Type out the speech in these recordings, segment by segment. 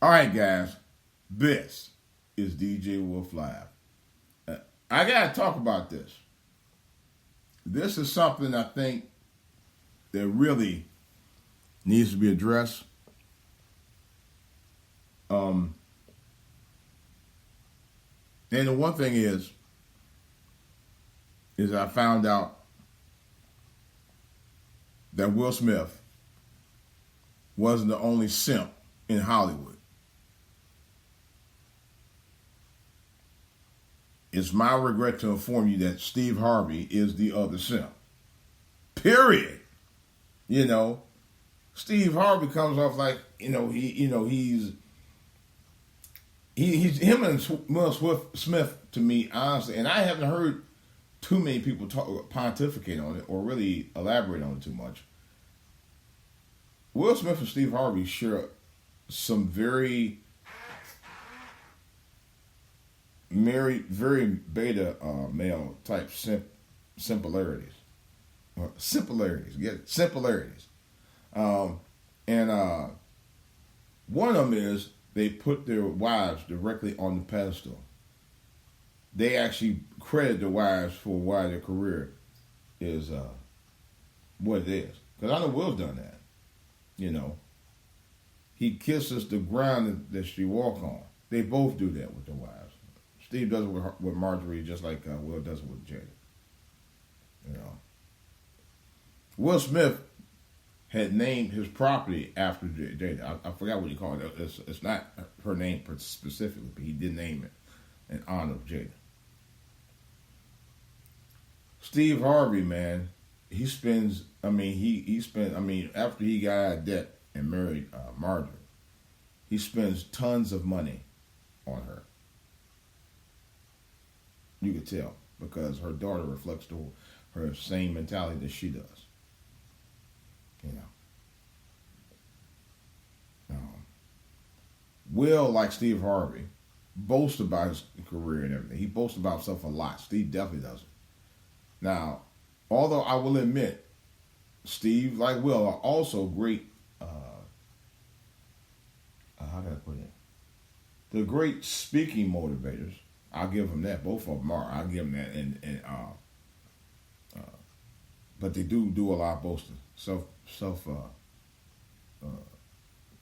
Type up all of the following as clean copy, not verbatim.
All right, guys, this is DJ Wolf Live. I got to talk about this. This is something I think that really needs to be addressed. Um, and the one thing is I found out that Will Smith wasn't the only simp in Hollywood. It's my regret to inform you that Steve Harvey is the other simp. Period. You know, Steve Harvey comes off like he's him and Will Smith to me honestly, and I haven't heard too many people pontificate on it or really elaborate on it too much. Will Smith and Steve Harvey share some very very beta male type similarities. Similarities, get it? Similarities. And one of them is they put their wives directly on the pedestal. They actually credit the wives for why their career is what it is. Because I know Will's done that. You know, he kisses the ground that she walk on. They both do that with their wives. Steve does it with Marjorie just like Will does it with Jada. You know, Will Smith had named his property after Jada. I forgot what he called it. It's not her name specifically, but he did name it in honor of Jada. Steve Harvey, man, he spends. He spent. After he got out of debt and married Marjorie, he spends tons of money on her. You could tell because her daughter reflects her same mentality that she does. You know, Will, like Steve Harvey, boasts about his career and everything. He boasts about himself a lot. Steve definitely doesn't. Now, although I will admit, Steve, like Will, are also great. How can I put it? They're great speaking motivators. I'll give them that. Both of them are. I'll give them that. But they do a lot of boasting.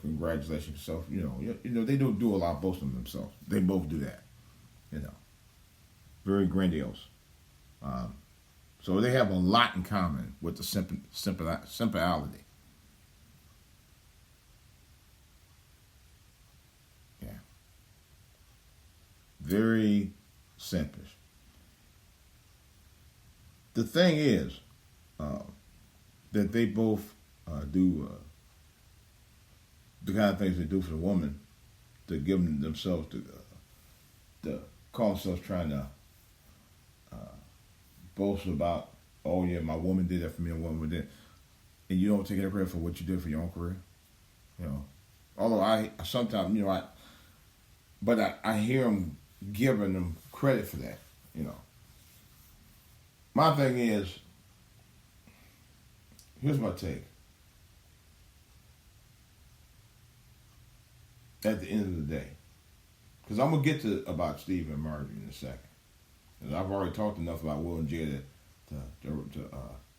Congratulations, they do a lot of boasting themselves. They both do that. You know, very grandiose. So they have a lot in common with the simplicity. Yeah. Very simpish. The thing is that they both do the kind of things they do for the woman to give themselves to call themselves trying to boast about, oh yeah, my woman did that for me, a woman did, and you don't take any credit for what you did for your own career. You know, although I sometimes I hear them giving them credit for that. You know, my thing is, here's my take. At the end of the day, because I'm gonna get to about Steve and Marjorie in a second. Because I've already talked enough about Will and Jada to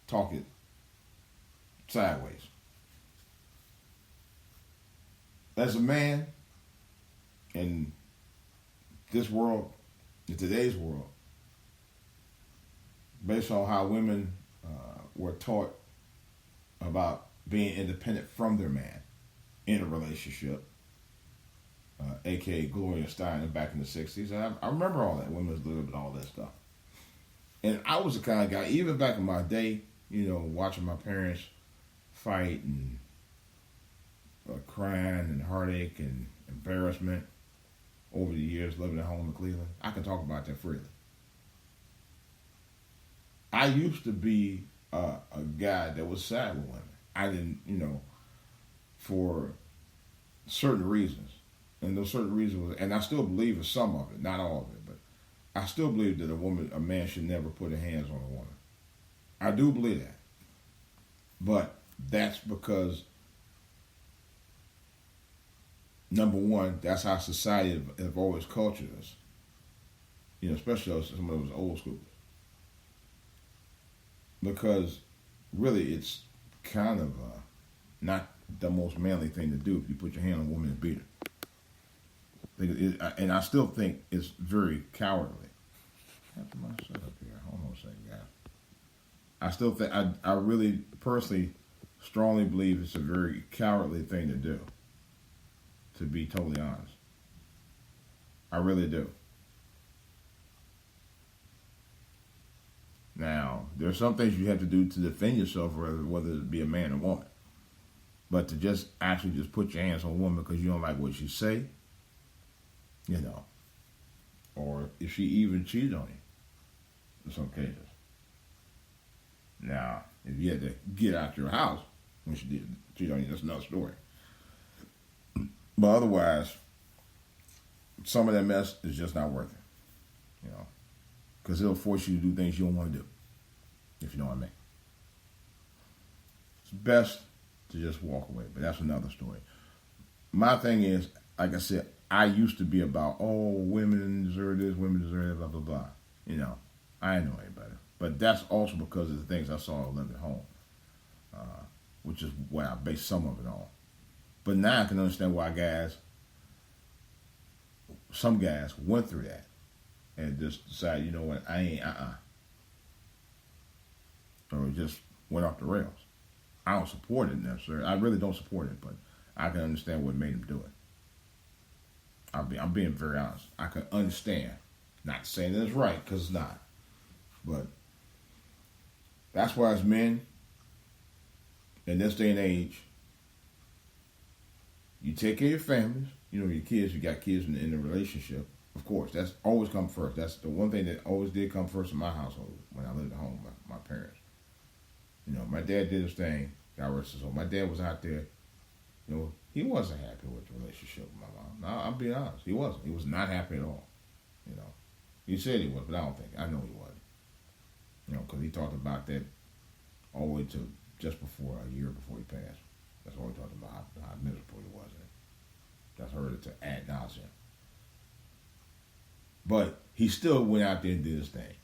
talk it sideways. As a man in this world, in today's world, based on how women were taught about being independent from their man in a relationship, a.k.a. Gloria Steinem back in the 60s. And I remember all that, women's lib and all that stuff. And I was the kind of guy, even back in my day, watching my parents fight and crying and heartache and embarrassment over the years living at home in Cleveland. I can talk about that freely. I used to be a guy that was sad with women. I didn't, for certain reasons. And those certain reasons, and I still believe in some of it, not all of it, but I still believe that a man should never put his hands on a woman. I do believe that. But that's because number one, that's how society have always cultured us. Especially some of those old schools. Because really, it's kind of not the most manly thing to do if you put your hand on a woman and beat her. And I still think it's very cowardly. After my setup here, hold on a second, guys. I still think I really personally strongly believe it's a very cowardly thing to do. To be totally honest, I really do. Now, there are some things you have to do to defend yourself, whether it be a man or woman. But to just put your hands on a woman because you don't like what she say, or if she even cheated on you, in some cases. Now, if you had to get out your house when she did cheat on you, that's another story. But otherwise, some of that mess is just not worth it, because it'll force you to do things you don't want to do, if you know what I mean. It's best to just walk away, but that's another story. My thing is, like I said, I used to be about, women deserve this, women deserve that, blah, blah, blah. I ain't know any better. But that's also because of the things I saw living at home, which is what I based some of it on. But now I can understand why some guys went through that and just decided, you know what, I ain't, or just went off the rails. I don't support it necessarily. I really don't support it, but I can understand what made them do it. I'm being very honest. I can understand. Not saying that it's right, because it's not. But that's why as men, in this day and age, you take care of your families, your kids, you got kids in the relationship. Of course, that's always come first. That's the one thing that always did come first in my household when I lived at home with my parents. My dad did his thing. God rest his soul. My dad was out there. He wasn't happy with the relationship with my mom. Now, I'm being honest. He wasn't. He was not happy at all. He said he was, but I know he wasn't. Because he talked about that all the way to just before, a year before he passed. That's all he talked about, how miserable he was. That's heard it to ad nauseum. But he still went out there and did his thing.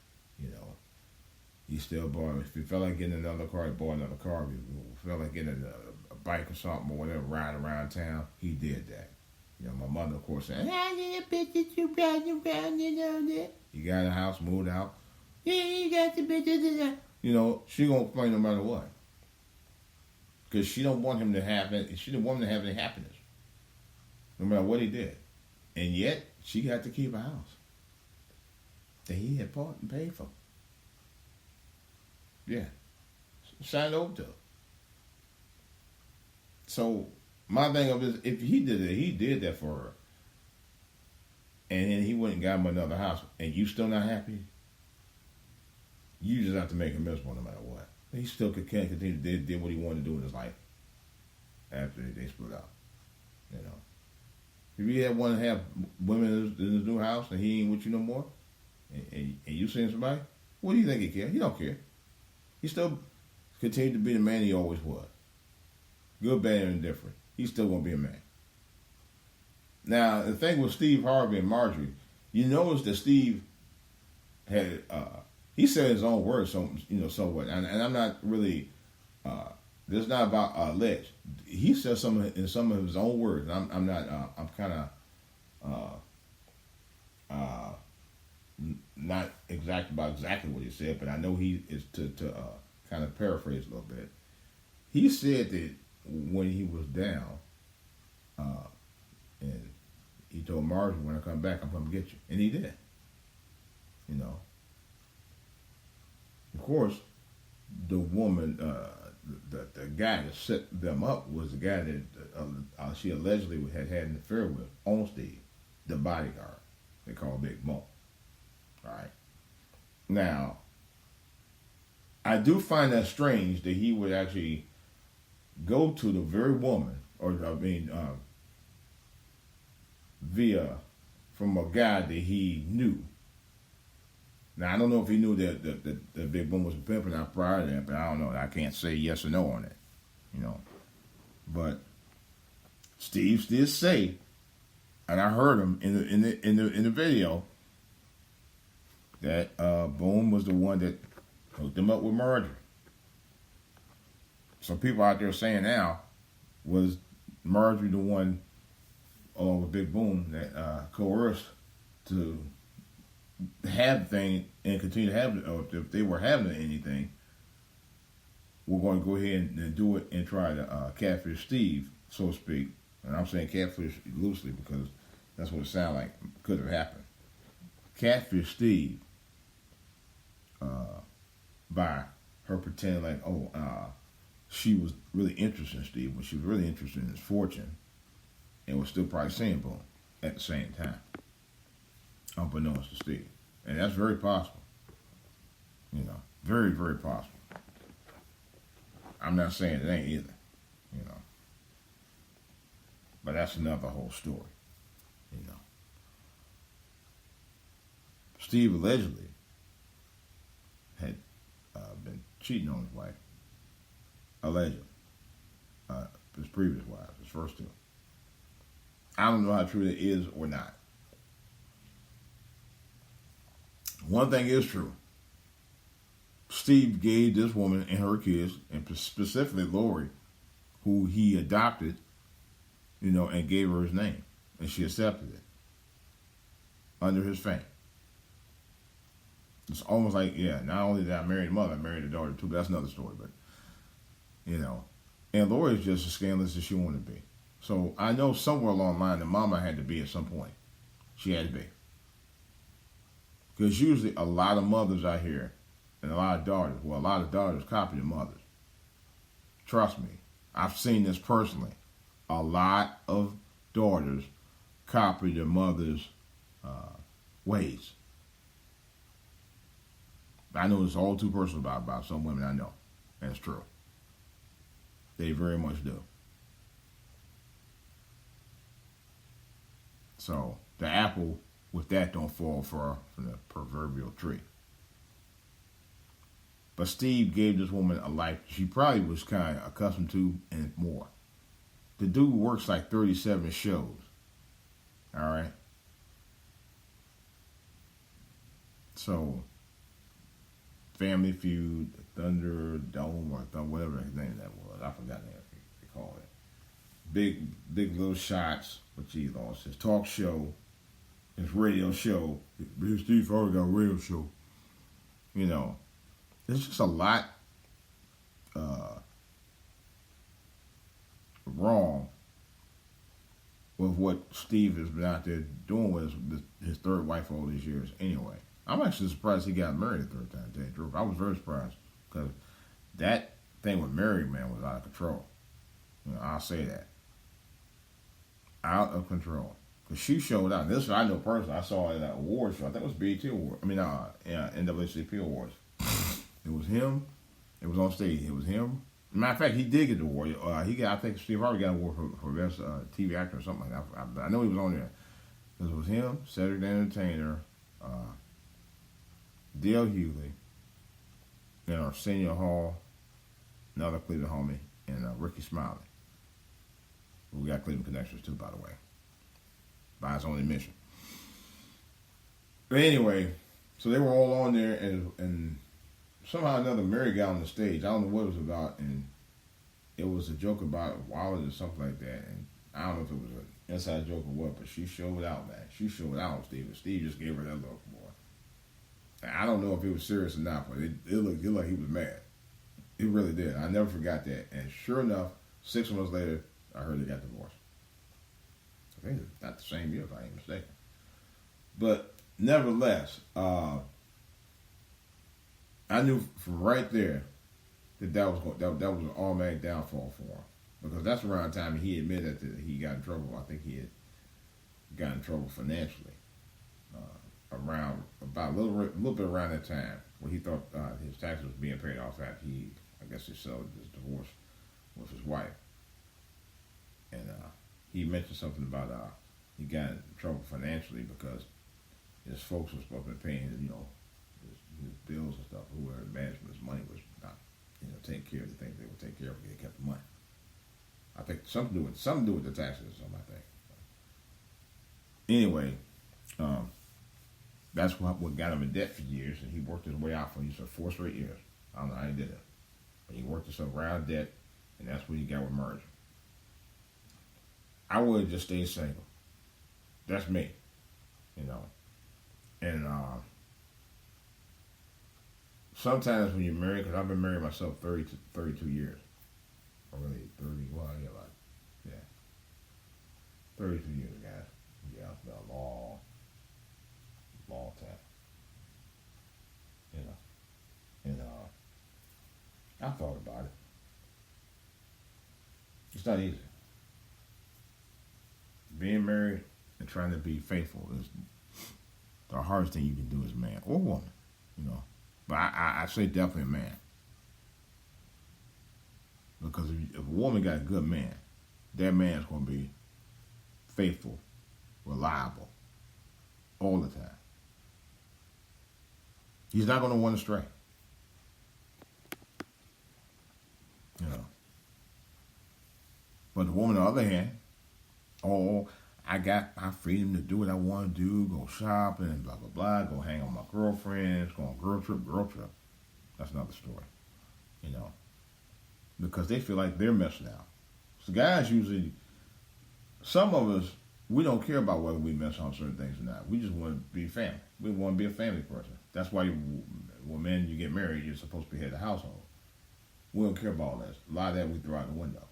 He still bought, if he felt like getting another car, he bought another car. If he felt like getting a bike or something or whatever, riding around town, he did that. My mother, of course, said, you got a house, moved out. Yeah, you got the bitches. She gonna complain no matter what. Because she don't want him to have it. She didn't want him to have any happiness. No matter what he did. And yet, she got to keep a house that he had bought and paid for. Yeah. Signed over to her. So, my thing of this, if he did it, he did that for her. And then he went and got him another house, and you still not happy? You just have to make him miserable no matter what. He still can't continue to do what he wanted to do in his life after they split up. If you had one to have women in his new house and he ain't with you no more, and you seeing somebody, what do you think he care? He don't care. He still continued to be the man he always was. Good, bad, and indifferent. He's still going to be a man. Now, the thing with Steve Harvey and Marjorie, you notice that Steve had, he said his own words, somewhat. And I'm not really, this is not about alleged. He said in some of his own words. I'm not, I'm kind of, not exactly what he said, but I know he is to kind of paraphrase a little bit. He said that when he was down, and he told Marjorie, when I come back, I'm going to get you. And he did. Of course, the woman, the guy that set them up was the guy that she allegedly had an affair with on Steve, the bodyguard. They call Big Mo. All right. Now, I do find that strange that he would actually go to the very woman, via from a guy that he knew. Now, I don't know if he knew that the Big Boom was a pimp or not prior to that, but I don't know. I can't say yes or no on it, But Steve did say and I heard him in the video that Boone was the one that hooked him up with Marjorie. So people out there saying now, was Marjorie the one, along with Big Boone, that coerced to have the thing and continue to have it, or if they were having anything, we're going to go ahead and do it and try to catfish Steve, so to speak. And I'm saying catfish loosely because that's what it sounded like could have happened. Catfish Steve by her pretending like, she was really interested in Steve when she was really interested in his fortune and was still probably seeing Boone at the same time, unbeknownst to Steve. And that's very possible. You know, very, very possible. I'm not saying it ain't either, you know. But that's another whole story, you know. Steve allegedly had been cheating on his wife. Allegedly. His previous wives, his first two. I don't know how true that is or not. One thing is true. Steve gave this woman and her kids, and specifically Lori, who he adopted, you know, and gave her his name. And she accepted it. Under his fame. It's almost like, yeah, not only did I marry the mother, I married the daughter too, but that's another story. But, you know, and Lori is just as scandalous as she wanted to be. So I know somewhere along the line the mama had to be at some point. She had to be. Because usually a lot of mothers out here, and a lot of daughters copy their mothers. Trust me, I've seen this personally. A lot of daughters copy their mother's ways. I know it's all too personal about some women I know, and it's true. They very much do. So the apple with that don't fall far from the proverbial tree. But Steve gave this woman a life she probably was kind of accustomed to and more. The dude works like 37 shows. All right? So, Family Feud, Thunder Dome, or whatever his name that was. I forgot what they call it. Big Little Shots, which he lost. His talk show, his radio show. Steve already got a radio show. You know, there's just a lot wrong with what Steve has been out there doing with his third wife all these years anyway. I'm actually surprised he got married a third time, to tell you the truth. I was very surprised because that thing with Mary, man, was out of control. You know, I'll say that. Out of control. Because she showed out. This I know personally. I saw it at an award show. I think it was BET Award. NAACP Awards. It was him. It was on stage. It was him. Matter of fact, he did get the award. I think Steve Harvey got an award for best TV actor or something like that. I know he was on there. Because it was him, Cedric the Entertainer, Dale Hughley, and Arsenio Hall, another Cleveland homie, and Ricky Smiley. We got Cleveland connections too, by the way. By his own admission. But anyway, so they were all on there, and somehow or another Mary got on the stage. I don't know what it was about, and it was a joke about wallet or something like that. And I don't know if it was an inside joke or what, but she showed out, man. She showed out, Steve. And Steve just gave her that look, boy. And I don't know if it was serious or not, but it looked like he was mad. It really did. I never forgot that. And sure enough, 6 months later, I heard they got divorced. I think it's not the same year, if I ain't mistaken. But nevertheless, I knew from right there that was an automatic downfall for him, because that's around the time he admitted that he got in trouble. I think he had got in trouble financially around about a little bit around that time, when he thought his taxes was being paid off after he settled his divorce with his wife, and he mentioned something about he got in trouble financially because his folks were supposed to be paying his bills and stuff. Whoever managed his money was not, taking care of the things they would take care of if they kept the money. I think something to do with the taxes or something, I think. Anyway, um, that's what got him in debt for years, and he worked his way out for 4 straight years. I don't know how he did it, but he worked himself right out of debt, and that's what he got with marriage. I would have just stayed single. That's me, you know. And sometimes when you're married, because I've been married myself 30 to 32 years. Or really 30, well, yeah, like, yeah. 32 years, guys. Yeah, it's been a long, long time. You know. And I thought about it. It's not easy. Being married and trying to be faithful is the hardest thing you can do as a man or woman, you know. But I say definitely a man. Because if a woman got a good man, that man's going to be faithful, reliable, all the time. He's not going to want to stray. You know. But the woman, on the other hand, oh, I got my freedom to do what I want to do, go shopping and blah, blah, blah, go hang out with my girlfriends, go on girl trip. That's another story, you know, because they feel like they're missing out. So guys usually, some of us, we don't care about whether we miss on certain things or not. We just want to be family. We want to be a family person. That's why when men, you get married, you're supposed to be head of the household. We don't care about all that. A lot of that we throw out the window,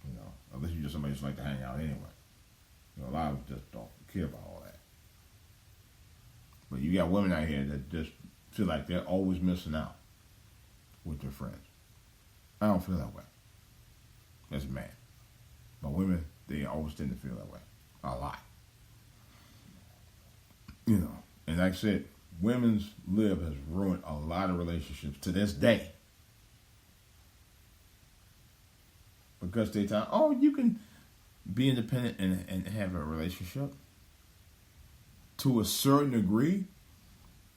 you know, unless you're just somebody who just like to hang out anyway. You know, a lot of us just don't care about all that. But you got women out here that just feel like they're always missing out with their friends. I don't feel that way as a man. But women, they always tend to feel that way. A lot. You know, and like I said, women's lib has ruined a lot of relationships to this day. Because they thought, oh, you can be independent and have a relationship. To a certain degree,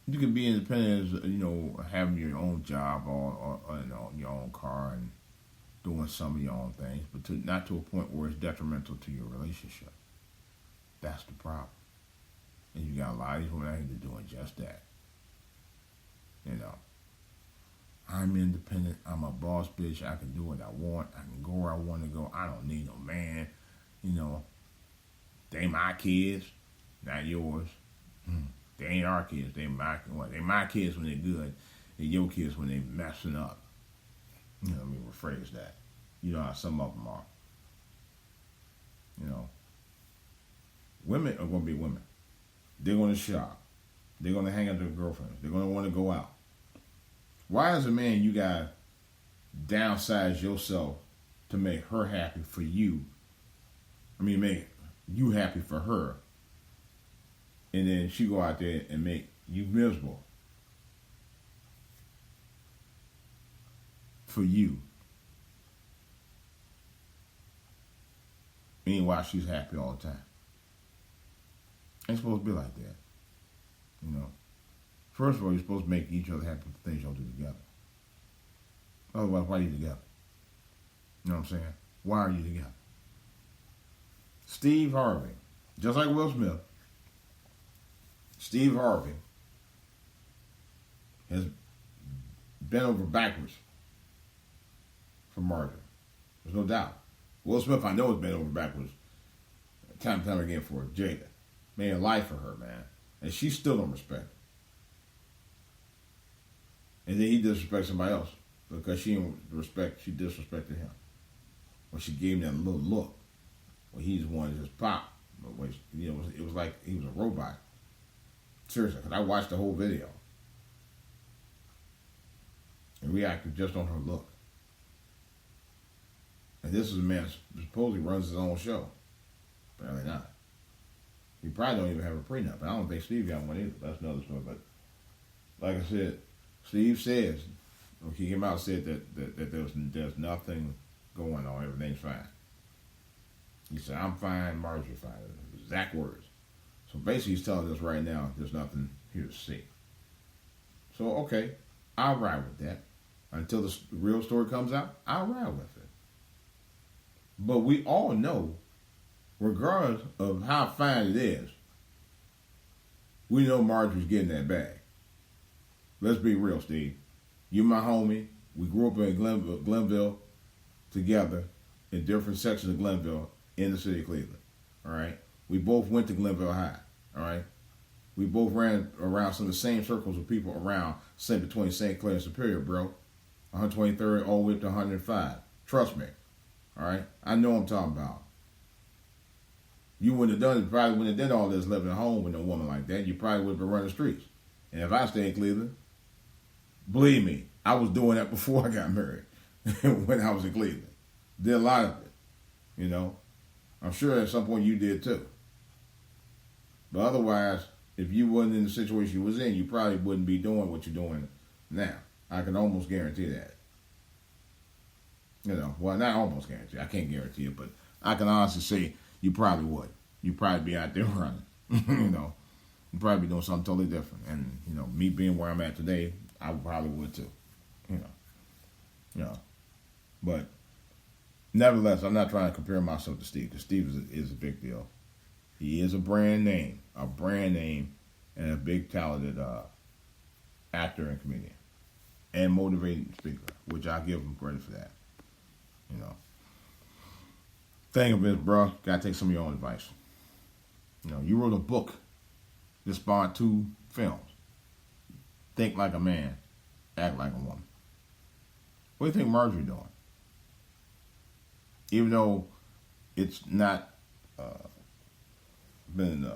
you can be independent as, you know, having your own job or you know, your own car and doing some of your own things, but not to a point where it's detrimental to your relationship. That's the problem. And you got a lot of these women out here doing just that. You know, I'm independent. I'm a boss bitch. I can do what I want. I can go where I want to go. I don't need no man. You know, they my kids, not yours. They ain't our kids. They my kids when they're good. They're your kids when they're messing up. You know, let me rephrase that. You know how some of them are. You know, women are going to be women. They're going to shop. They're going to hang out with their girlfriends. They're going to want to go out. Why, as a man, you got to downsize yourself to make her happy for you? I mean, make you happy for her. And then she go out there and make you miserable for you. Meanwhile, she's happy all the time. Ain't supposed to be like that. You know. First of all, you're supposed to make each other happy with the things y'all do together. Otherwise, why are you together? You know what I'm saying? Why are you together? Steve Harvey, just like Will Smith, Steve Harvey has bent over backwards for Marjorie. There's no doubt. Will Smith, I know, has been over backwards time and time again for Jada. Made a life for her, man. And she still don't respect her. And then he disrespects somebody else because she disrespected him. When she gave him that little look, when he just wanted to just pop. But when, you know, it was like he was a robot. Seriously, because I watched the whole video. And reacted just on her look. And this is a man who supposedly runs his own show. Apparently not. He probably don't even have a prenup. And I don't think Steve got one either. That's another story. But like I said, Steve says, he came out and said that there's nothing going on. Everything's fine. He said, I'm fine, Marjorie's fine. Exact words. So basically he's telling us right now there's nothing here to see. So, okay, I'll ride with that. Until the real story comes out, I'll ride with it. But we all know, regardless of how fine it is, We know Marjorie's getting that bag. Let's be real, Steve. You my homie. We grew up in Glenville together in different sections of Glenville in the city of Cleveland. All right? We both went to Glenville High. All right? We both ran around some of the same circles of people around between St. Clair and Superior, bro. 123rd all the way up to 105. Trust me. All right? I know what I'm talking about. You wouldn't have done it, probably wouldn't have done all this living at home with a woman like that. You probably would have been running the streets. And if I stayed in Cleveland, believe me, I was doing that before I got married when I was in Cleveland. Did a lot of it, you know. I'm sure at some point you did too. But otherwise, if you wasn't in the situation you was in, you probably wouldn't be doing what you're doing now. I can almost guarantee that. You know, well, not almost guarantee. I can't guarantee it, but I can honestly say you probably would. You'd probably be out there running. You know, you'd probably be doing something totally different. And, you know, me being where I'm at today, I probably would too. You know. But nevertheless, I'm not trying to compare myself to Steve, because Steve is a big deal. He is a brand name, and a big talented actor and comedian, and motivating speaker, which I give him credit for that. You know. Thing of it, bro, gotta take some of your own advice. You know, you wrote a book that spawned 2 films. Think like a man, act like a woman. What do you think Marjorie doing? Even though it's not been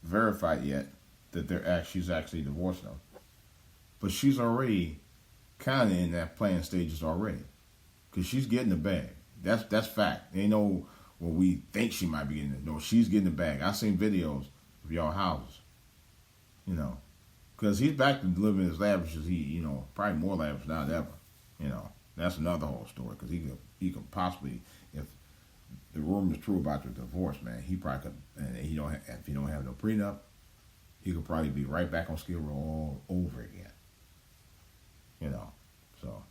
verified yet that she's actually divorced them, but she's already kind of in that playing stages already, because she's getting the bag. That's fact. Ain't no what we think she might be getting it. No, she's getting the bag. I seen videos of y'all houses, you know, because he's back to living as lavish as he, you know, probably more lavish now than ever. You know, that's another whole story, because he could possibly, if the rumor is true about the divorce, man, he probably could, and if he don't have no prenup, he could probably be right back on Skid Row all over again. You know, so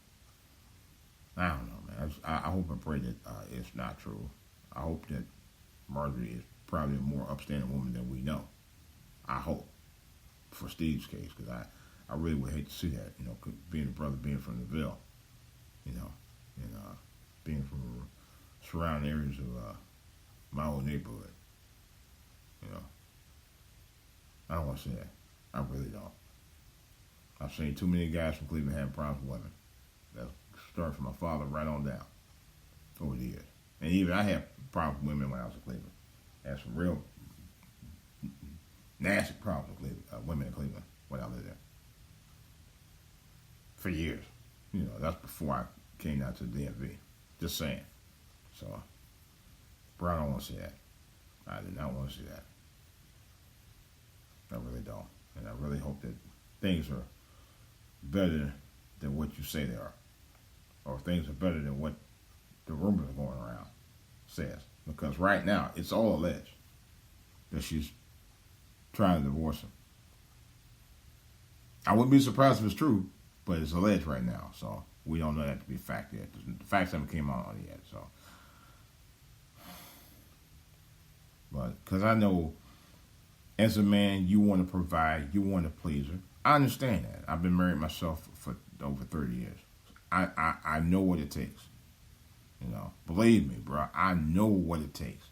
I don't know, man. I hope and pray that it's not true. I hope that Marjorie is probably a more upstanding woman than we know. I hope, for Steve's case, because I really would hate to see that, you know, being a brother, being from the Ville, you know, and being from surrounding areas of my old neighborhood, you know. I don't want to say that. I really don't. I've seen too many guys from Cleveland having problems with women. That started from my father right on down over the years. And even I had problems with women when I was in Cleveland. I had some real nasty problems with women in Cleveland when I lived there. For years. You know, that's before I came out to the DMV. Just saying. So, bro, I don't want to see that. I do not want to see that. I really don't. And I really hope that things are better than what you say they are. Or things are better than what the rumors are going around says. Because right now, it's all alleged that she's trying to divorce him. I wouldn't be surprised if it's true, but it's alleged right now. So we don't know that to be a fact yet. The facts haven't came out on it yet. So, but because I know, as a man, you want to provide, you want to please her. I understand that. I've been married myself for over 30 years. I know what it takes. You know, believe me, bro. I know what it takes.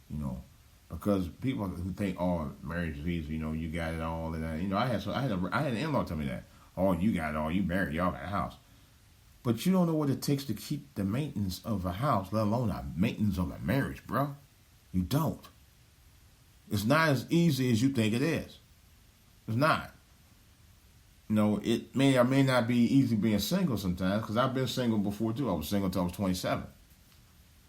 You know, because people who think, oh, marriage is easy. You know, you got it all, and you know, I had an in-law tell me that. Oh, you got it all. You married. Y'all got a house. But you don't know what it takes to keep the maintenance of a house, let alone the maintenance of a marriage, bro. You don't. It's not as easy as you think it is. It's not. You know, it may or may not be easy being single sometimes, because I've been single before too. I was single until I was 27.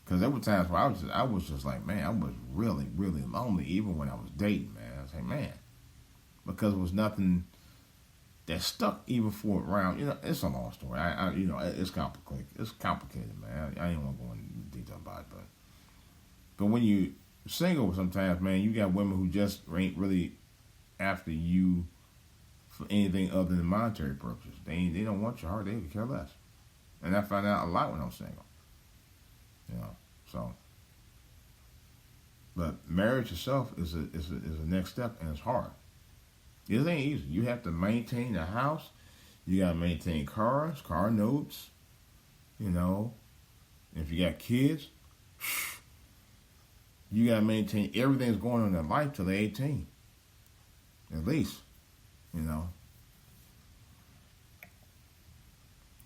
Because there were times where I was just like, man, I was really, really lonely, even when I was dating, man. I was like, man, because it was nothing that stuck even for a round. You know, it's a long story. You know, it's complicated. It's complicated, man. I ain't want to go into detail about it, but when you single, sometimes, man, you got women who just ain't really after you for anything other than monetary purposes. They don't want your heart. They could care less. And I found out a lot when I was single. You know, so. But marriage itself is a next step, and it's hard. It ain't easy. You have to maintain the house. You gotta maintain cars, car notes. You know, if you got kids, you gotta maintain everything that's going on in their life till they're 18, at least. You know,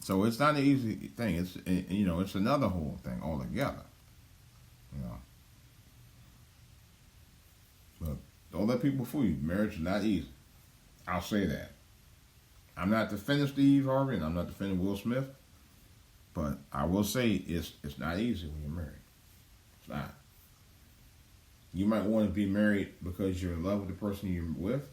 so it's not an easy thing. It's another whole thing altogether. You know, but don't let people fool you. Marriage is not easy. I'll say that. I'm not defending Steve Harvey, and I'm not defending Will Smith, but I will say it's not easy when you're married. It's not. You might want to be married because you're in love with the person you're with,